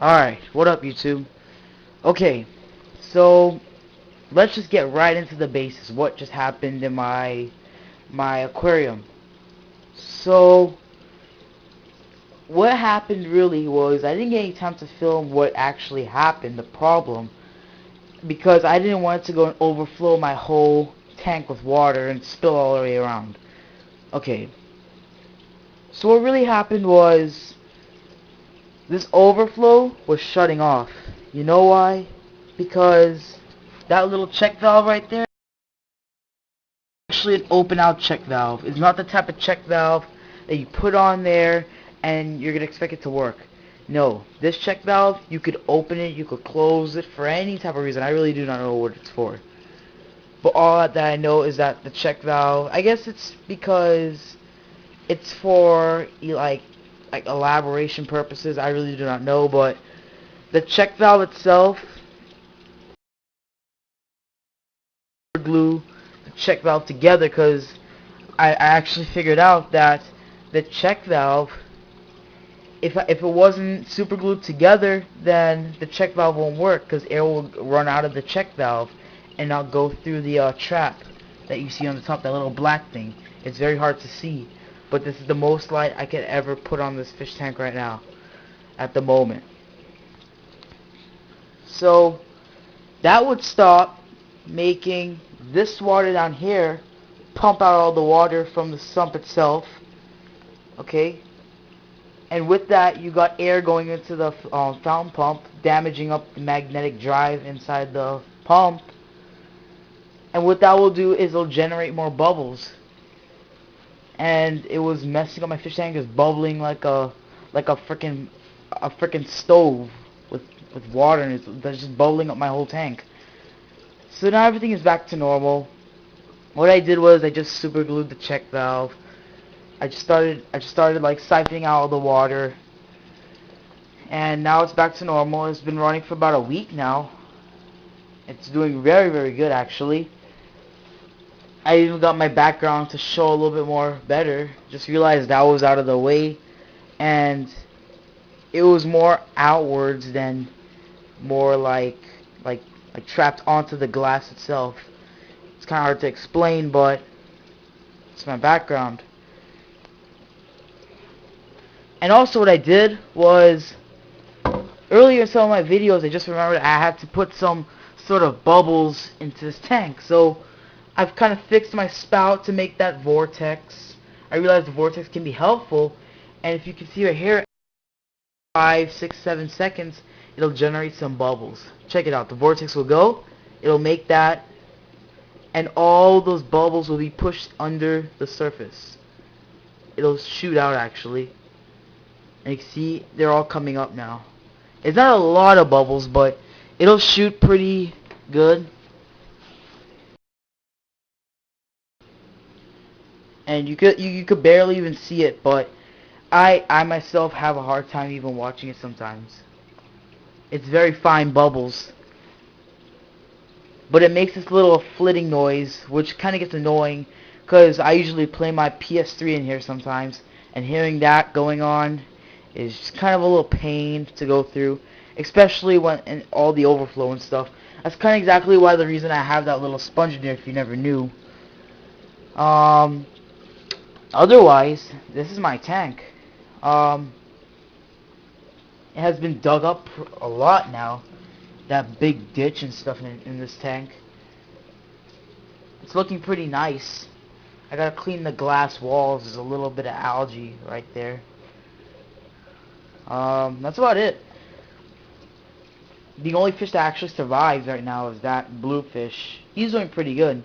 Alright, what up YouTube? Okay, so let's just get right into the basis. What just happened in my aquarium? So what happened really was I didn't get any time to film what actually happened, the problem, because I didn't want it to go and overflow my whole tank with water and spill all the way around. Okay, so what really happened was this overflow was shutting off. You know why? Because that little check valve right there is actually an open out check valve. It's not the type of check valve that you put on there and you're going to expect it to work. No, this check valve, you could open it, you could close it for any type of reason. I really do not know what it's for. But all that I know is that the check valve, I guess it's because it's for like elaboration purposes. I really do not know, but the check valve itself, glue the check valve together, because I actually figured out that the check valve, if it wasn't super glued together, then the check valve won't work, because air will run out of the check valve and not go through the trap that you see on the top, that little black thing. It's very hard to see, but this is the most light I could ever put on this fish tank right now, at the moment. So that would stop making this water down here pump out all the water from the sump itself. Okay, and with that you got air going into the fountain pump, damaging up the magnetic drive inside the pump, and what that will do is it'll generate more bubbles. And it was messing up my fish tank. It was bubbling like a freaking stove with water, and it's just bubbling up my whole tank. So now everything is back to normal. What I did was I just super glued the check valve. I just started like siphoning out all the water, and now it's back to normal. It's been running for about a week now. It's doing very, very good actually. I even got my background to show a little bit more better. Just realized that was out of the way, and it was more outwards than more like trapped onto the glass itself. It's kind of hard to explain, but it's my background. And also what I did was, earlier in some of my videos, I just remembered I had to put some sort of bubbles into this tank. So I've kind of fixed my spout to make that vortex. I realized the vortex can be helpful, and if you can see right here, 5, 6, 7 seconds, it'll generate some bubbles. Check it out. The vortex will go, it'll make that, and all those bubbles will be pushed under the surface. It'll shoot out actually. And you can see they're all coming up now. It's not a lot of bubbles, but it'll shoot pretty good. And you could barely even see it, but I myself have a hard time even watching it sometimes. It's very fine bubbles, but it makes this little flitting noise, which kind of gets annoying, because I usually play my PS3 in here sometimes, and hearing that going on is just kind of a little pain to go through, especially when in all the overflow and stuff. That's kind of exactly why the reason I have that little sponge in there, if you never knew. Otherwise, this is my tank. It has been dug up a lot now. That big ditch and stuff in this tank. It's looking pretty nice. I gotta clean the glass walls. There's a little bit of algae right there. That's about it. The only fish that actually survives right now is that bluefish. He's doing pretty good.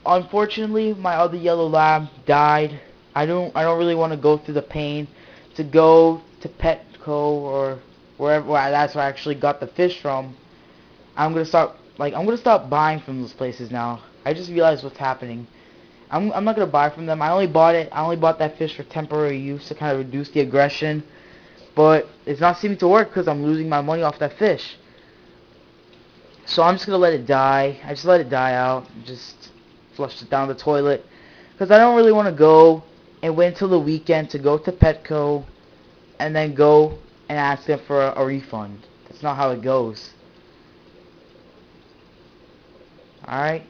Unfortunately, my other yellow lab died. I don't really want to go through the pain to go to Petco or wherever. That's where I actually got the fish from. I'm gonna stop buying from those places now. I just realized what's happening. I'm not gonna buy from them. I only bought that fish for temporary use to kind of reduce the aggression, but it's not seeming to work because I'm losing my money off that fish. So I'm just gonna let it die. I just let it die out. Just flushed it down the toilet because I don't really want to go and wait until the weekend to go to Petco and then go and ask them for a refund. That's not how it goes. Alright?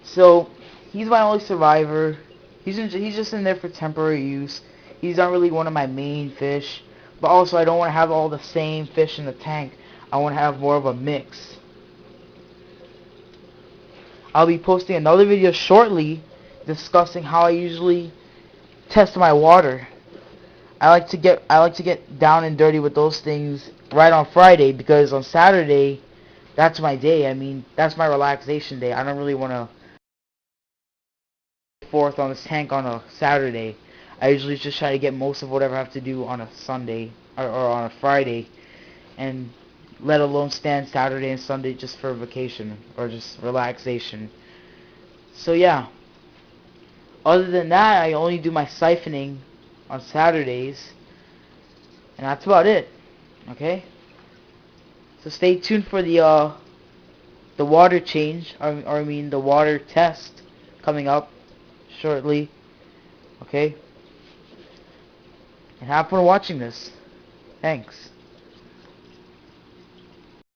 So, he's my only survivor. He's just in there for temporary use. He's not really one of my main fish. But also, I don't want to have all the same fish in the tank. I want to have more of a mix. I'll be posting another video shortly discussing how I usually test my water. I like to get down and dirty with those things right on Friday, because on Saturday, that's my day. I mean, that's my relaxation day. I don't really want to forth on this tank on a Saturday. I usually just try to get most of whatever I have to do on a Sunday or on a Friday, and let alone stand Saturday and Sunday just for vacation or just relaxation. So yeah, other than that, I only do my siphoning on Saturdays, and that's about it. Okay, so stay tuned for the water change, or I mean the water test coming up shortly. Okay, and have fun watching this. Thanks.